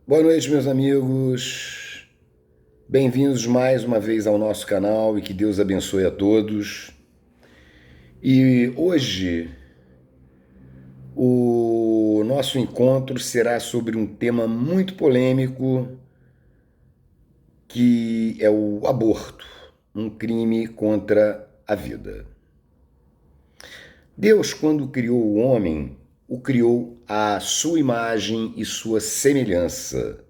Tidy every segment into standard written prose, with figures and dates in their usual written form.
Boa noite, meus amigos. Bem-vindos mais uma vez ao nosso canal e que Deus abençoe a todos. E hoje o nosso encontro será sobre um tema muito polêmico, que é o aborto, um crime contra a vida. Deus, quando criou o homem, o criou à sua imagem e sua semelhança,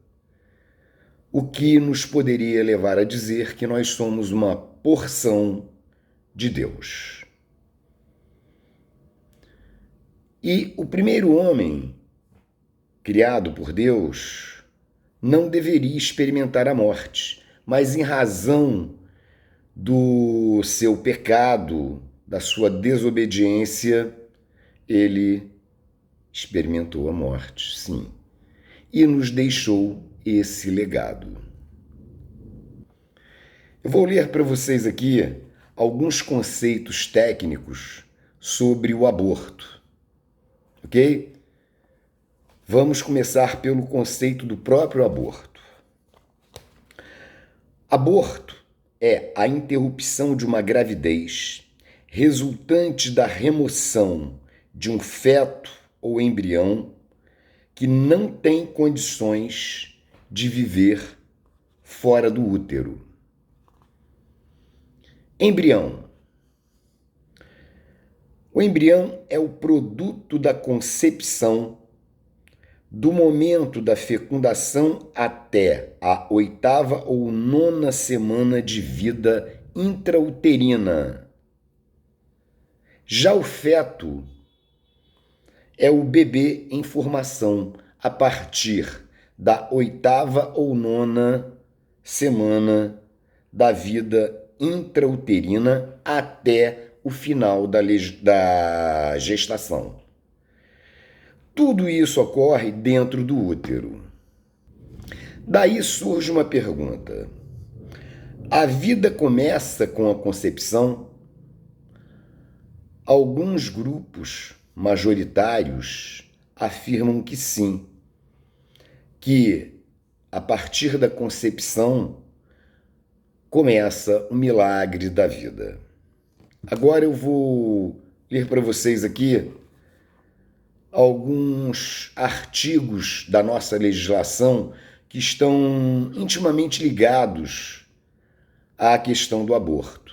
o que nos poderia levar a dizer que nós somos uma porção de Deus. E o primeiro homem, criado por Deus, não deveria experimentar a morte, mas em razão do seu pecado, da sua desobediência, ele experimentou a morte, sim, e nos deixou esse legado. Eu vou ler para vocês aqui alguns conceitos técnicos sobre o aborto, ok? Vamos começar pelo conceito do próprio aborto. Aborto é a interrupção de uma gravidez resultante da remoção de um feto ou embrião que não tem condições de viver fora do útero. Embrião. O embrião é o produto da concepção, do momento da fecundação até a 8ª ou 9ª semana de vida intrauterina. Já o feto é o bebê em formação a partir da 8ª ou 9ª semana da vida intrauterina até o final da gestação. Tudo isso ocorre dentro do útero. Daí surge uma pergunta: a vida começa com a concepção? Alguns grupos majoritários afirmam que sim, que a partir da concepção começa o milagre da vida. Agora eu vou ler para vocês aqui alguns artigos da nossa legislação que estão intimamente ligados à questão do aborto.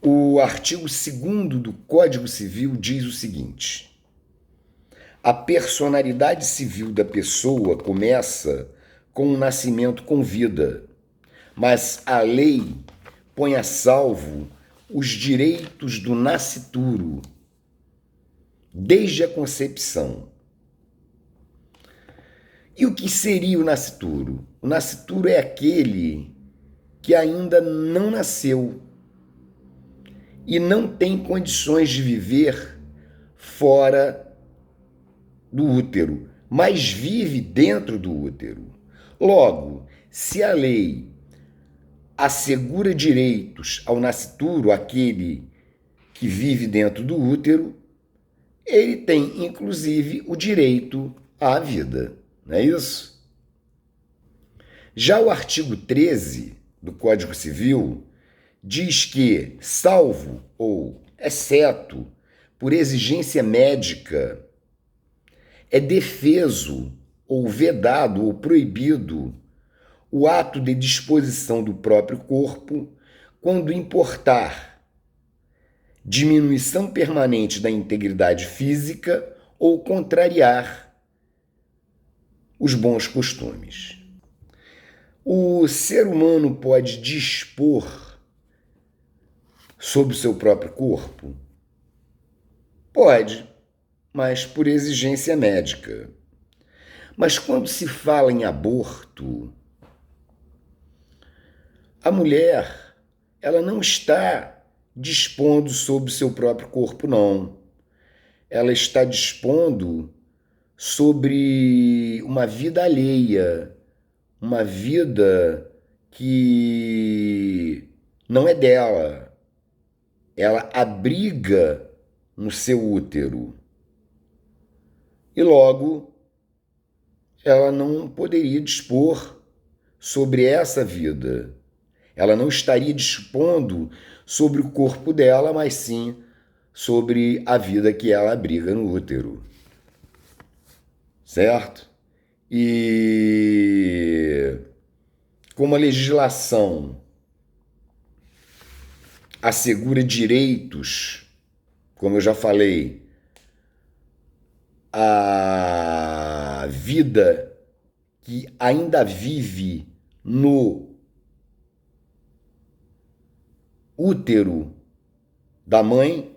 O artigo 2º do Código Civil diz o seguinte: a personalidade civil da pessoa começa com o nascimento com vida, mas a lei põe a salvo os direitos do nascituro desde a concepção. E o que seria o nascituro? O nascituro é aquele que ainda não nasceu e não tem condições de viver fora do útero, mas vive dentro do útero. Logo, se a lei assegura direitos ao nascituro, aquele que vive dentro do útero, ele tem, inclusive, o direito à vida, não é isso? Já o artigo 13 do Código Civil diz que, salvo ou exceto por exigência médica, é defeso ou vedado ou proibido o ato de disposição do próprio corpo quando importar diminuição permanente da integridade física ou contrariar os bons costumes. O ser humano pode dispor sobre o seu próprio corpo? Pode, mas por exigência médica. Mas quando se fala em aborto, a mulher, ela não está dispondo sobre o seu próprio corpo, não. Ela está dispondo sobre uma vida alheia, uma vida que não é dela. Ela abriga no seu útero. E logo ela não poderia dispor sobre essa vida. Ela não estaria dispondo sobre o corpo dela, mas sim sobre a vida que ela abriga no útero. Certo? E como a legislação assegura direitos, como eu já falei, a vida que ainda vive no útero da mãe,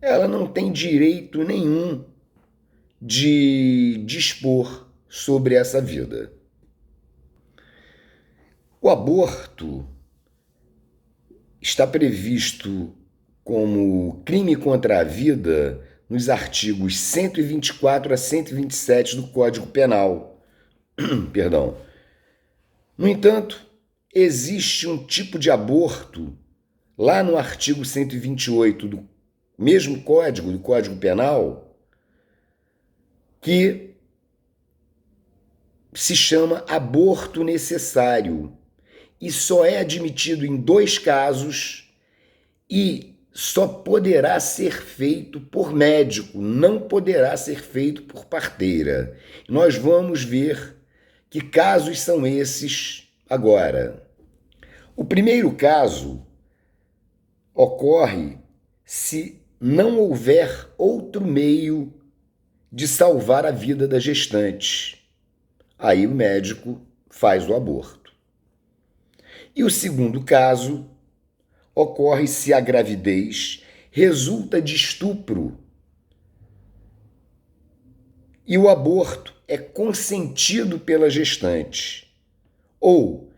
ela não tem direito nenhum de dispor sobre essa vida. O aborto está previsto como crime contra a vida nos artigos 124 a 127 do Código Penal. Perdão. No entanto, existe um tipo de aborto lá no artigo 128 do mesmo código, do Código Penal, que se chama aborto necessário e só é admitido em 2 casos e só poderá ser feito por médico, não poderá ser feito por parteira. Nós vamos ver que casos são esses agora. O primeiro caso ocorre se não houver outro meio de salvar a vida da gestante. Aí o médico faz o aborto. E o segundo caso ocorre se a gravidez resulta de estupro e o aborto é consentido pela gestante, ou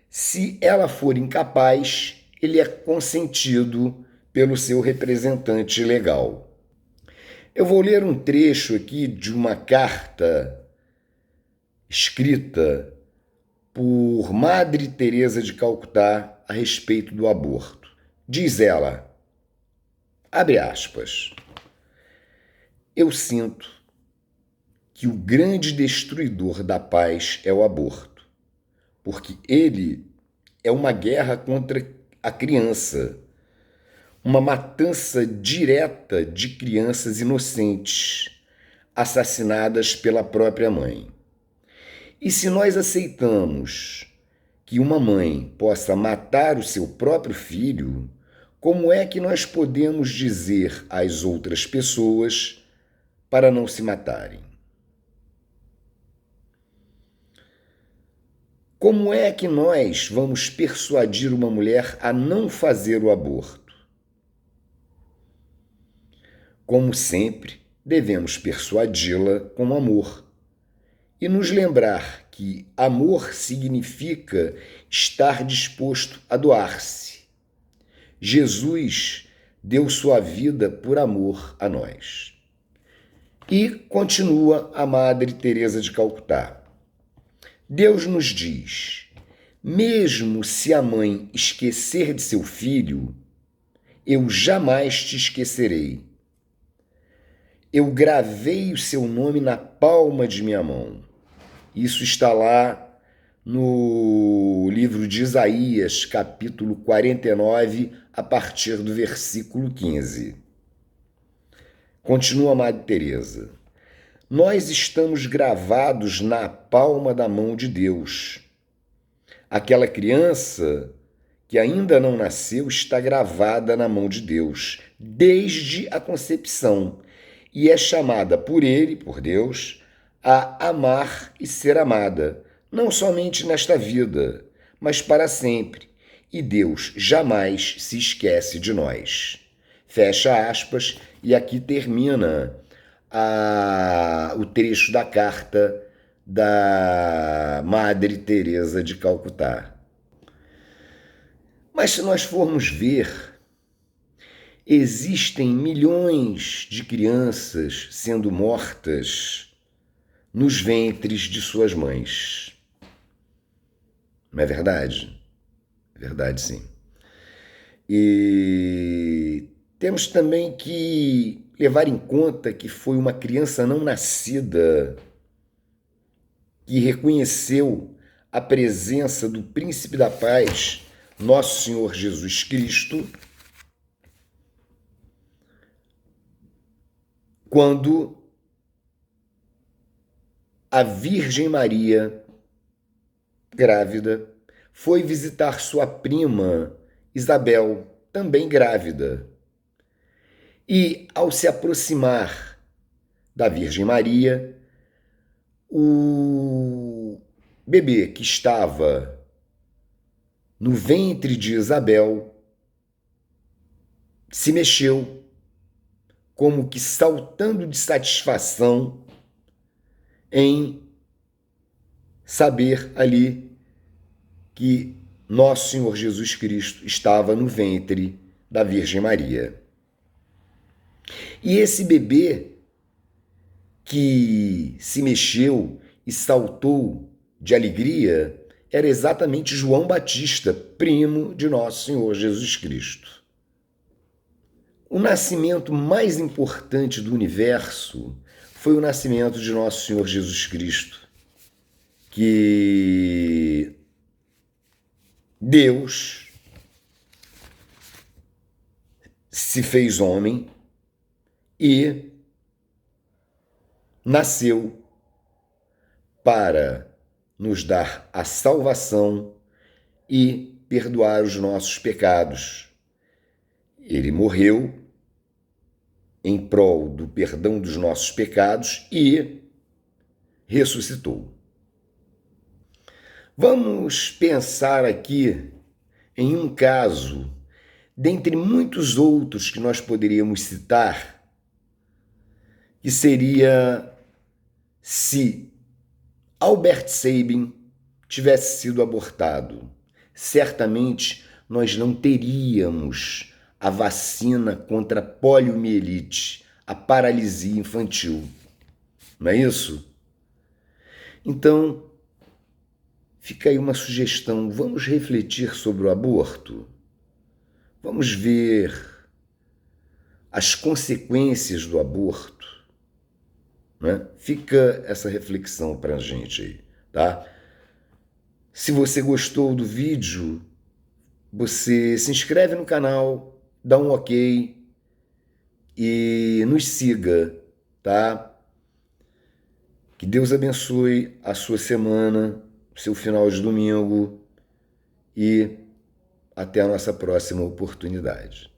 se ela for incapaz, ele é consentido pelo seu representante legal. Eu vou ler um trecho aqui de uma carta escrita por Madre Teresa de Calcutá a respeito do aborto. Diz ela, abre aspas, eu sinto que o grande destruidor da paz é o aborto, porque ele é uma guerra contra a criança, uma matança direta de crianças inocentes, assassinadas pela própria mãe. E se nós aceitamos que uma mãe possa matar o seu próprio filho, como é que nós podemos dizer às outras pessoas para não se matarem? Como é que nós vamos persuadir uma mulher a não fazer o aborto? Como sempre, devemos persuadi-la com amor e nos lembrar que amor significa estar disposto a doar-se. Jesus deu sua vida por amor a nós. E continua a Madre Teresa de Calcutá. Deus nos diz, mesmo se a mãe esquecer de seu filho, eu jamais te esquecerei. Eu gravei o seu nome na palma de minha mão. Isso está lá no livro de Isaías, capítulo 49, a partir do versículo 15. Continua a Madre Teresa. Nós estamos gravados na palma da mão de Deus. Aquela criança que ainda não nasceu está gravada na mão de Deus, desde a concepção, e é chamada por Ele, por Deus, a amar e ser amada, não somente nesta vida, mas para sempre. E Deus jamais se esquece de nós. Fecha aspas, e aqui termina o trecho da carta da Madre Teresa de Calcutá. Mas se nós formos ver, existem milhões de crianças sendo mortas nos ventres de suas mães. Não é verdade? É verdade, sim. E temos também que levar em conta que foi uma criança não nascida que reconheceu a presença do Príncipe da Paz, nosso Senhor Jesus Cristo, quando a Virgem Maria, grávida, foi visitar sua prima Isabel, também grávida. E, ao se aproximar da Virgem Maria, o bebê que estava no ventre de Isabel se mexeu, como que saltando de satisfação em saber ali que nosso Senhor Jesus Cristo estava no ventre da Virgem Maria. E esse bebê que se mexeu e saltou de alegria era exatamente João Batista, primo de nosso Senhor Jesus Cristo. O nascimento mais importante do universo foi o nascimento de nosso Senhor Jesus Cristo, que Deus se fez homem e nasceu para nos dar a salvação e perdoar os nossos pecados. Ele morreu em prol do perdão dos nossos pecados e ressuscitou. Vamos pensar aqui em um caso, dentre muitos outros que nós poderíamos citar, que seria se Albert Sabin tivesse sido abortado. Certamente nós não teríamos a vacina contra a poliomielite, a paralisia infantil. Não é isso? Então, fica aí uma sugestão. Vamos refletir sobre o aborto? Vamos ver as consequências do aborto, né? Fica essa reflexão para a gente aí, tá? Se você gostou do vídeo, você se inscreve no canal, dá um ok e nos siga, tá? Que Deus abençoe a sua semana, seu final de domingo e até a nossa próxima oportunidade.